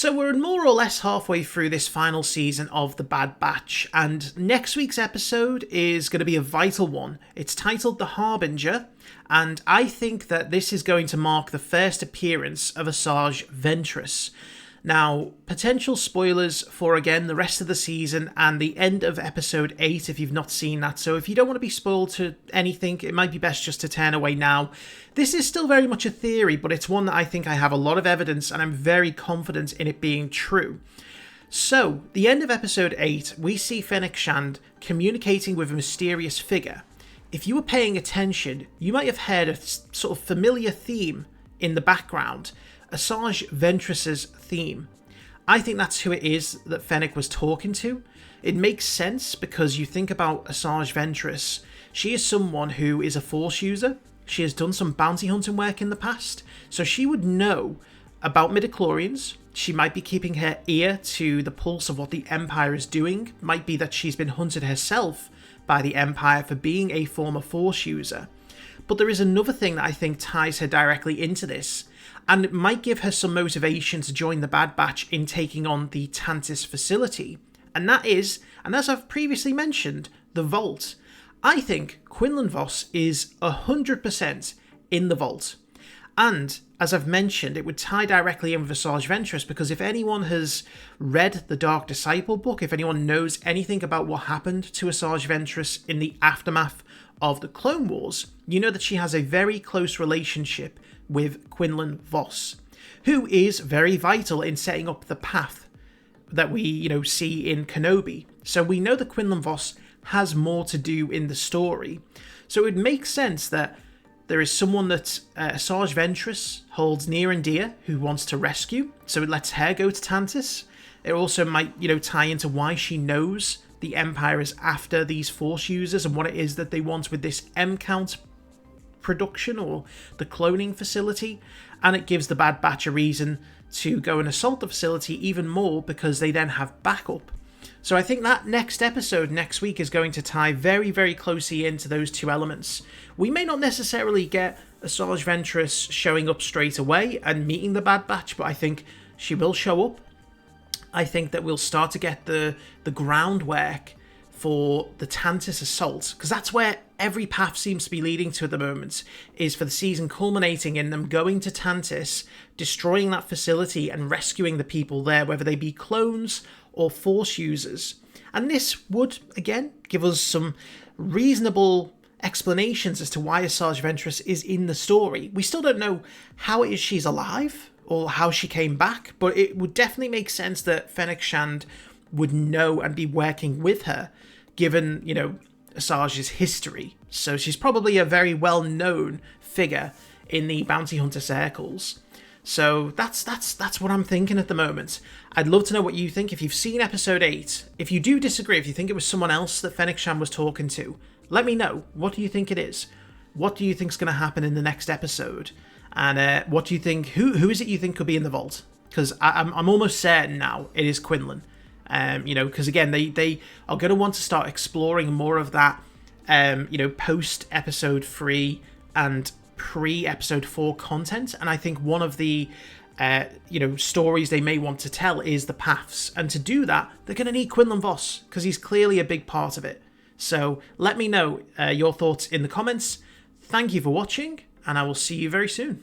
So we're more or less halfway through this final season of The Bad Batch, and next week's episode is going to be a vital one. It's titled The Harbinger, and I think that this is going to mark the first appearance of Asajj Ventress. Now, potential spoilers for, again, the rest of the season and the end of episode 8 if you've not seen that. So if you don't want to be spoiled to anything, it might be best just to turn away now. This is still very much a theory, but it's one that I think I have a lot of evidence and I'm very confident in it being true. So, the end of episode 8, we see Fennec Shand communicating with a mysterious figure. If you were paying attention, you might have heard a sort of familiar theme in the background. Asajj Ventress's theme. I think that's who it is that Fennec was talking to. It makes sense because you think about Asajj Ventress. She is someone who is a Force user. She has done some bounty hunting work in the past, so she would know about midichlorians. She might be keeping her ear to the pulse of what the Empire is doing. Might be that she's been hunted herself by the Empire for being a former Force user. But there is another thing that I think ties her directly into this, and it might give her some motivation to join the Bad Batch in taking on the Tantis facility. And that is, and as I've previously mentioned, the Vault. I think Quinlan Vos is 100% in the Vault. And, as I've mentioned, it would tie directly in with Asajj Ventress, because if anyone has read the Dark Disciple book, if anyone knows anything about what happened to Asajj Ventress in the aftermath of the Clone Wars, you know that she has a very close relationship with Quinlan Vos, who is very vital in setting up the path that we, see in Kenobi. So we know that Quinlan Vos has more to do in the story. So it would make sense that there is someone that Asajj Ventress holds near and dear who wants to rescue, so it lets her go to Tantis. It also might, tie into why she knows the Empire is after these Force users and what it is that they want with this M-Count production or the cloning facility, and it gives the Bad Batch a reason to go and assault the facility even more because they then have backup. So I think that next episode next week is going to tie very, very closely into those two elements. We may not necessarily get Asajj Ventress showing up straight away and meeting the Bad Batch, but I think she will show up. I think that we'll start to get the groundwork for the Tantis assault, because that's where every path seems to be leading to at the moment, is for the season culminating in them going to Tantis, destroying that facility and rescuing the people there, whether they be clones or Force users. And this would, again, give us some reasonable explanations as to why Asajj Ventress is in the story. We still don't know how it is she's alive or how she came back, but it would definitely make sense that Fennec Shand would know and be working with her, given, Asajj's history. So she's probably a very well-known figure in the bounty hunter circles. So that's what I'm thinking at the moment. I'd love to know what you think. If you've seen episode 8, if you do disagree, if you think it was someone else that Fennec Shand was talking to, let me know. What do you think it is? What do you think is going to happen in the next episode? And what do you think? Who is it you think could be in the Vault? Because I'm almost certain now it is Quinlan. Because again, they are going to want to start exploring more of that, post episode 3 and pre-episode 4 content. And I think one of the, stories they may want to tell is the paths. And to do that, they're going to need Quinlan Vos, because he's clearly a big part of it. So let me know your thoughts in the comments. Thank you for watching, and I will see you very soon.